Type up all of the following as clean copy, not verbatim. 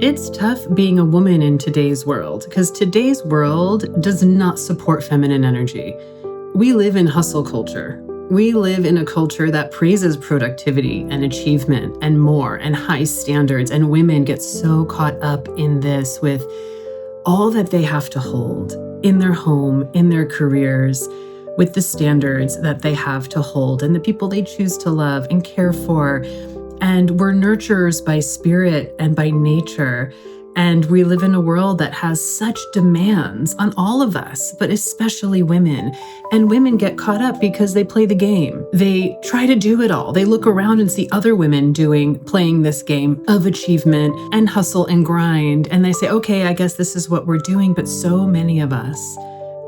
It's tough being a woman in today's world because today's world does not support feminine energy. We live in hustle culture. We live in a culture that praises productivity and achievement and more and high standards, and women get so caught up in this with all that they have to hold in their home, in their careers, with the standards that they have to hold and the people they choose to love and care for. And we're nurturers by spirit and by nature. And we live in a world that has such demands on all of us, but especially women. And women get caught up because they play the game. They try to do it all. They look around and see other women playing this game of achievement and hustle and grind. And they say, okay, I guess this is what we're doing. But so many of us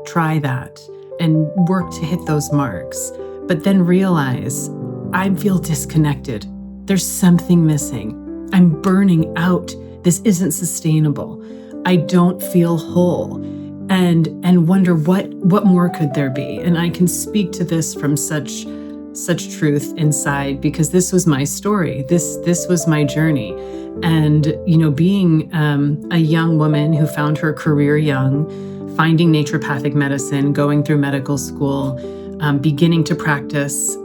try that and work to hit those marks, but then realize I feel disconnected. There's something missing. I'm burning out. This isn't sustainable. I don't feel whole, and wonder what more could there be? And I can speak to this from such truth inside, because this was my story. This was my journey. And, being a young woman who found her career young, finding naturopathic medicine, going through medical school, beginning to practice,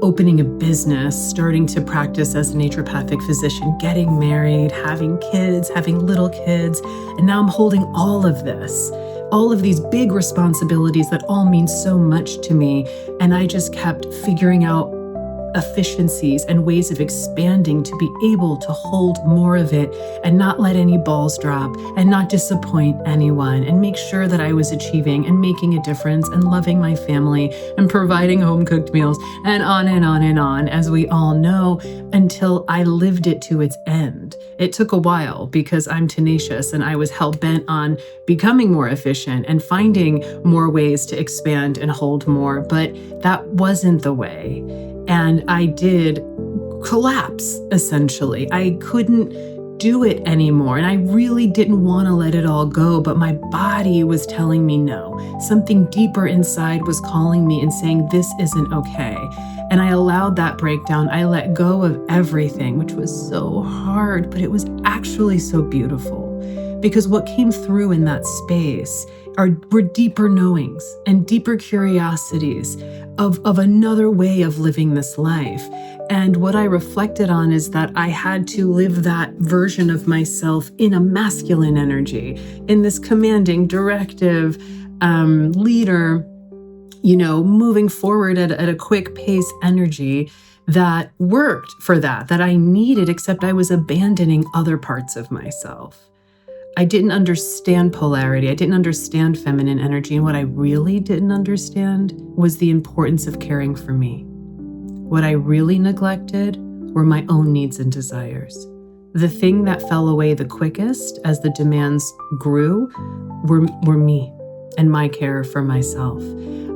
opening a business, starting to practice as a naturopathic physician, getting married, having kids, having little kids. And now I'm holding all of this, all of these big responsibilities that all mean so much to me. And I just kept figuring out efficiencies and ways of expanding to be able to hold more of it and not let any balls drop and not disappoint anyone, and make sure that I was achieving and making a difference and loving my family and providing home cooked meals, and on and on and on, as we all know, until I lived it to its end. It took a while because I'm tenacious and I was hell bent on becoming more efficient and finding more ways to expand and hold more, but that wasn't the way. And I did collapse, essentially. I couldn't do it anymore. And I really didn't want to let it all go, but my body was telling me no. Something deeper inside was calling me and saying, this isn't okay. And I allowed that breakdown. I let go of everything, which was so hard, but it was actually so beautiful. Because what came through in that space were deeper knowings and deeper curiosities of another way of living this life. And what I reflected on is that I had to live that version of myself in a masculine energy, in this commanding, directive leader, moving forward at a quick pace energy that worked for that I needed, except I was abandoning other parts of myself. I didn't understand polarity. I didn't understand feminine energy. And what I really didn't understand was the importance of caring for me. What I really neglected were my own needs and desires. The thing that fell away the quickest as the demands grew were me and my care for myself.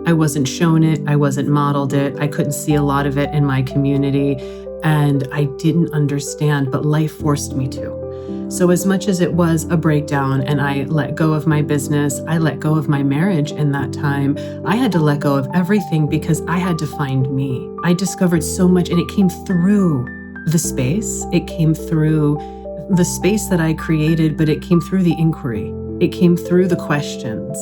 I wasn't shown it. I wasn't modeled it. I couldn't see a lot of it in my community. And I didn't understand, but life forced me to. So as much as it was a breakdown and I let go of my business, I let go of my marriage in that time, I had to let go of everything because I had to find me. I discovered so much, and it came through the space. It came through the space that I created, but it came through the inquiry. It came through the questions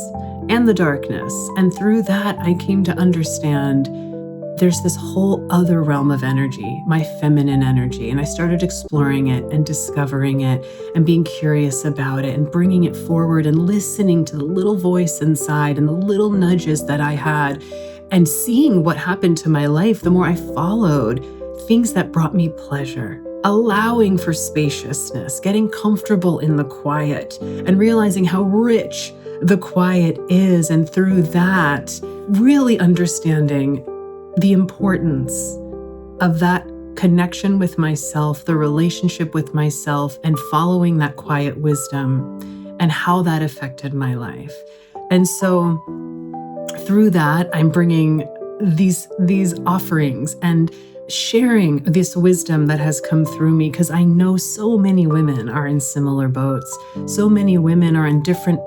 and the darkness. And through that, I came to understand there's this whole other realm of energy, my feminine energy. And I started exploring it and discovering it and being curious about it and bringing it forward and listening to the little voice inside and the little nudges that I had, and seeing what happened to my life the more I followed things that brought me pleasure. Allowing for spaciousness, getting comfortable in the quiet, and realizing how rich the quiet is. And through that, really understanding the importance of that connection with myself, the relationship with myself, and following that quiet wisdom, and how that affected my life. And so through that, I'm bringing these offerings and sharing this wisdom that has come through me, because I know so many women are in similar boats. So many women are in different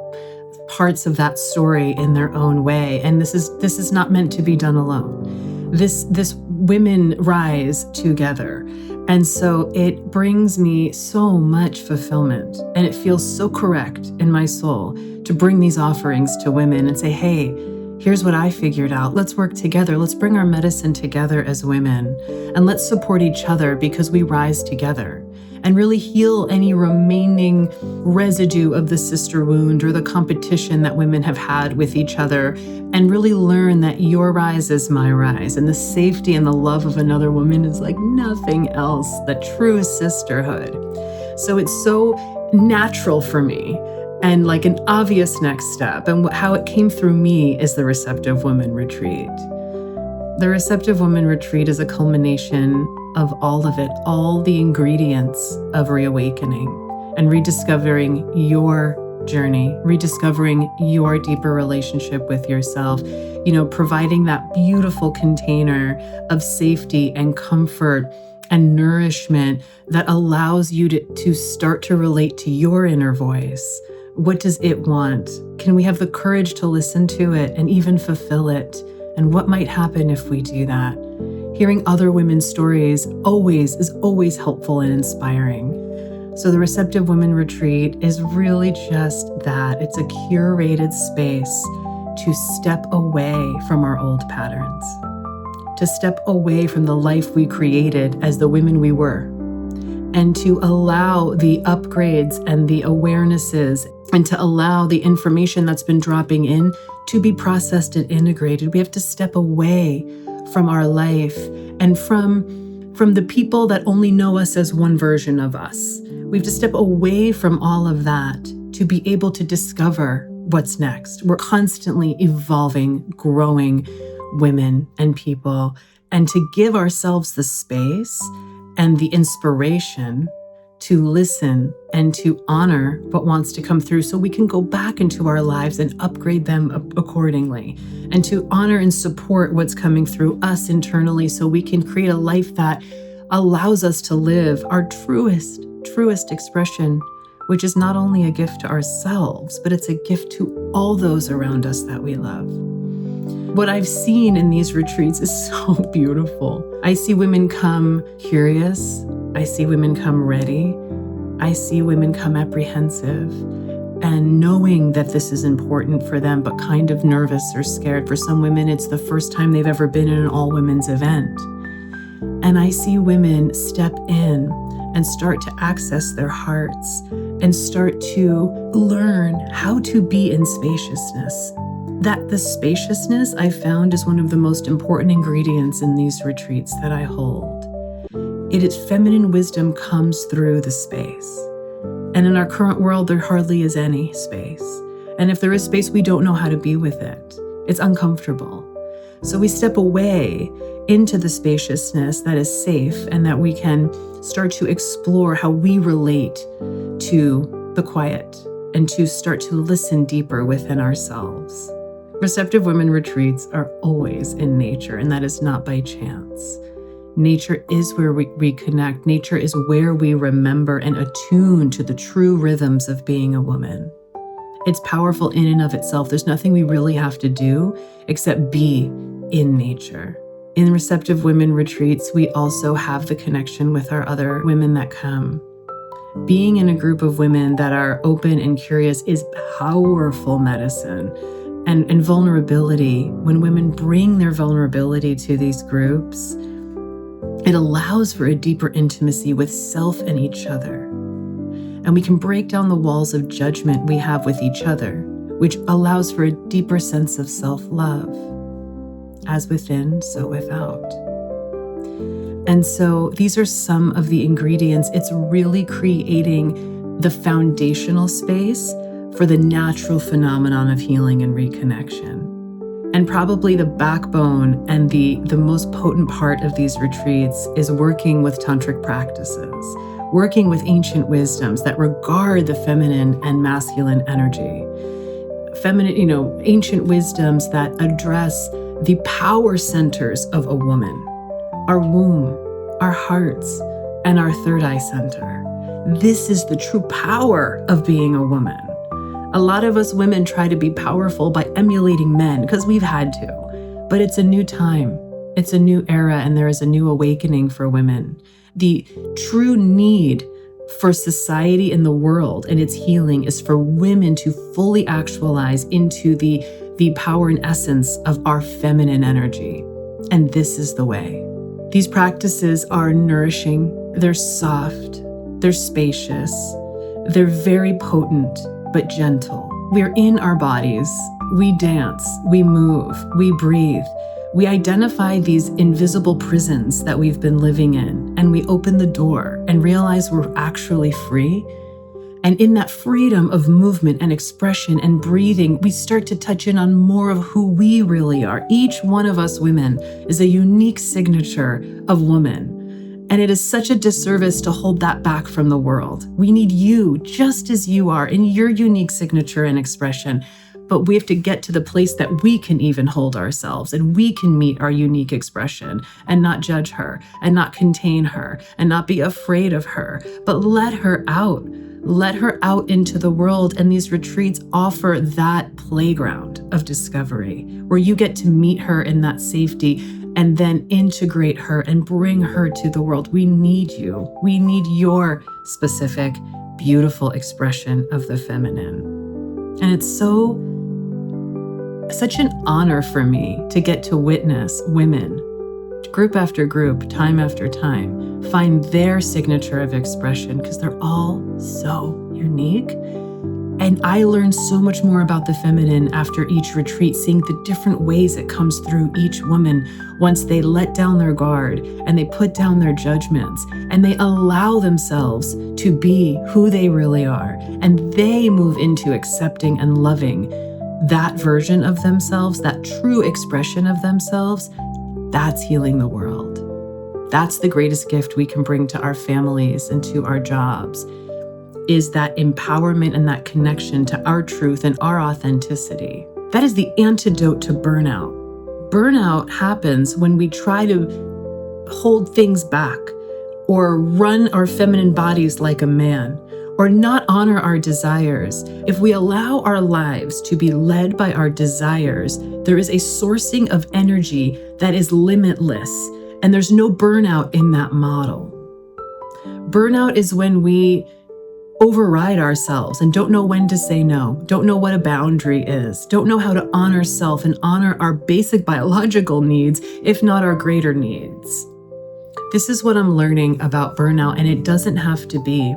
parts of that story in their own way. And this is not meant to be done alone. This women rise together. And so it brings me so much fulfillment, and it feels so correct in my soul to bring these offerings to women and say, hey, here's what I figured out. Let's work together. Let's bring our medicine together as women, and let's support each other because we rise together, and really heal any remaining residue of the sister wound or the competition that women have had with each other, and really learn that your rise is my rise, and the safety and the love of another woman is like nothing else, the true sisterhood. So it's so natural for me and like an obvious next step. And how it came through me is the Receptive Woman Retreat. The Receptive Woman Retreat is a culmination of all of it, all the ingredients of reawakening and rediscovering your journey, rediscovering your deeper relationship with yourself, providing that beautiful container of safety and comfort and nourishment that allows you to start to relate to your inner voice. What does it want? Can we have the courage to listen to it and even fulfill it? And what might happen if we do that? Hearing other women's stories is always helpful and inspiring. So the Receptive Woman Retreat is really just that. It's a curated space to step away from our old patterns, to step away from the life we created as the women we were, and to allow the upgrades and the awarenesses and to allow the information that's been dropping in to be processed and integrated. We have to step away from our life and from the people that only know us as one version of us. We have to step away from all of that to be able to discover what's next. We're constantly evolving, growing women and people, and to give ourselves the space and the inspiration to listen and to honor what wants to come through so we can go back into our lives and upgrade them accordingly, and to honor and support what's coming through us internally so we can create a life that allows us to live our truest expression, which is not only a gift to ourselves, but it's a gift to all those around us that we love. What I've seen in these retreats is so beautiful. I see women come curious. I see women come ready. I see women come apprehensive and knowing that this is important for them, but kind of nervous or scared. For some women, it's the first time they've ever been in an all-women's event. And I see women step in and start to access their hearts and start to learn how to be in spaciousness. That the spaciousness I found is one of the most important ingredients in these retreats that I hold. It is feminine wisdom comes through the space. And in our current world, there hardly is any space. And if there is space, we don't know how to be with it. It's uncomfortable. So we step away into the spaciousness that is safe and that we can start to explore how we relate to the quiet and to start to listen deeper within ourselves. Receptive Women Retreats are always in nature, and that is not by chance. Nature is where we reconnect. Nature is where we remember and attune to the true rhythms of being a woman. It's powerful in and of itself. There's nothing we really have to do except be in nature. In Receptive Women Retreats, we also have the connection with our other women that come. Being in a group of women that are open and curious is powerful medicine. And vulnerability, when women bring their vulnerability to these groups, it allows for a deeper intimacy with self and each other. And we can break down the walls of judgment we have with each other, which allows for a deeper sense of self-love. As within, so without. And so these are some of the ingredients. It's really creating the foundational space for the natural phenomenon of healing and reconnection. And probably the backbone and the most potent part of these retreats is working with tantric practices, working with ancient wisdoms that regard the feminine and masculine energy. Ancient wisdoms that address the power centers of a woman, our womb, our hearts, and our third eye center. This is the true power of being a woman. A lot of us women try to be powerful by emulating men because we've had to, but it's a new time. It's a new era, and there is a new awakening for women. the true need for society and the world and its healing is for women to fully actualize into the power and essence of our feminine energy. And this is the way. These practices are nourishing, they're soft, they're spacious, they're very potent, but gentle. We're in our bodies. We dance, we move, we breathe. We identify these invisible prisons that we've been living in, and we open the door and realize we're actually free. And in that freedom of movement and expression and breathing, we start to touch in on more of who we really are. Each one of us women is a unique signature of woman. And it is such a disservice to hold that back from the world. We need you just as you are in your unique signature and expression. But we have to get to the place that we can even hold ourselves and we can meet our unique expression and not judge her and not contain her and not be afraid of her, but let her out. Let her out into the world. And these retreats offer that playground of discovery where you get to meet her in that safety and then integrate her and bring her to the world. We need you. We need your specific, beautiful expression of the feminine. And it's such an honor for me to get to witness women, group after group, time after time, find their signature of expression because they're all so unique. And I learned so much more about the feminine after each retreat, seeing the different ways it comes through each woman once they let down their guard and they put down their judgments and they allow themselves to be who they really are. And they move into accepting and loving that version of themselves, that true expression of themselves. That's healing the world. That's the greatest gift we can bring to our families and to our jobs, is that empowerment and that connection to our truth and our authenticity. That is the antidote to burnout. Burnout happens when we try to hold things back or run our feminine bodies like a man or not honor our desires. If we allow our lives to be led by our desires, there is a sourcing of energy that is limitless, and there's no burnout in that model. Burnout is when we override ourselves and don't know when to say no, don't know what a boundary is, don't know how to honor self and honor our basic biological needs, if not our greater needs. This is what I'm learning about burnout, and it doesn't have to be.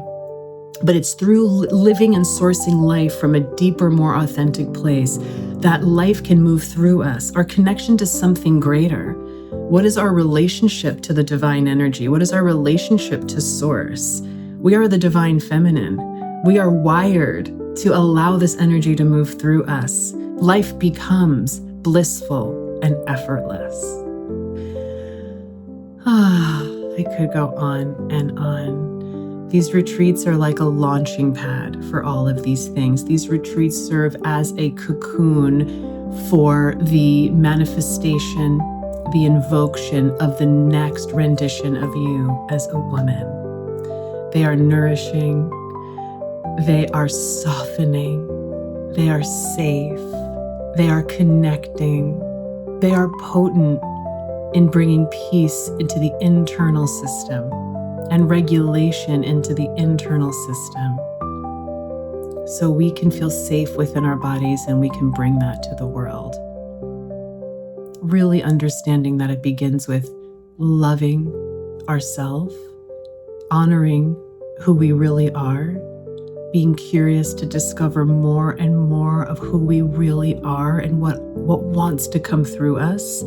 But it's through living and sourcing life from a deeper, more authentic place that life can move through us, our connection to something greater. What is our relationship to the divine energy? What is our relationship to source? We are the divine feminine. We are wired to allow this energy to move through us. Life becomes blissful and effortless. I could go on and on. These retreats are like a launching pad for all of these things. These retreats serve as a cocoon for the manifestation, the invocation of the next rendition of you as a woman. They are nourishing, they are softening, they are safe, they are connecting, they are potent in bringing peace into the internal system and regulation into the internal system, so we can feel safe within our bodies and we can bring that to the world. Really understanding that it begins with loving ourselves, honoring who we really are, being curious to discover more and more of who we really are and what wants to come through us,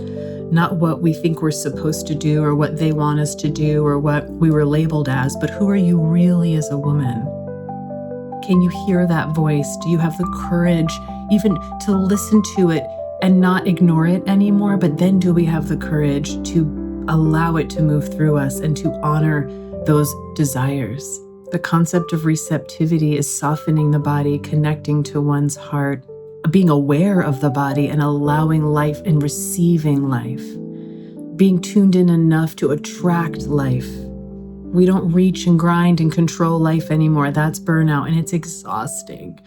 not what we think we're supposed to do or what they want us to do or what we were labeled as, but who are you really as a woman? Can you hear that voice? Do you have the courage even to listen to it and not ignore it anymore? But then do we have the courage to allow it to move through us and to honor those desires? The concept of receptivity is softening the body, connecting to one's heart, being aware of the body and allowing life and receiving life, being tuned in enough to attract life. We don't reach and grind and control life anymore. That's burnout, and it's exhausting.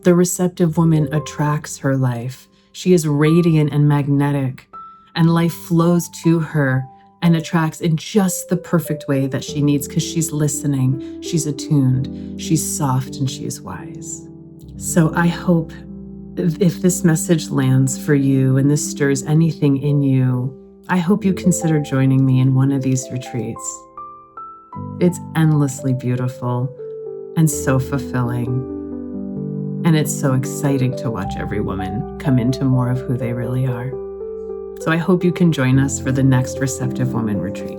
The receptive woman attracts her life. She is radiant and magnetic, and life flows to her and attracts in just the perfect way that she needs, because she's listening, she's attuned, she's soft, and she's wise. So I hope if this message lands for you and this stirs anything in you, I hope you consider joining me in one of these retreats. It's endlessly beautiful and so fulfilling. And it's so exciting to watch every woman come into more of who they really are. So I hope you can join us for the next Receptive Woman Retreat.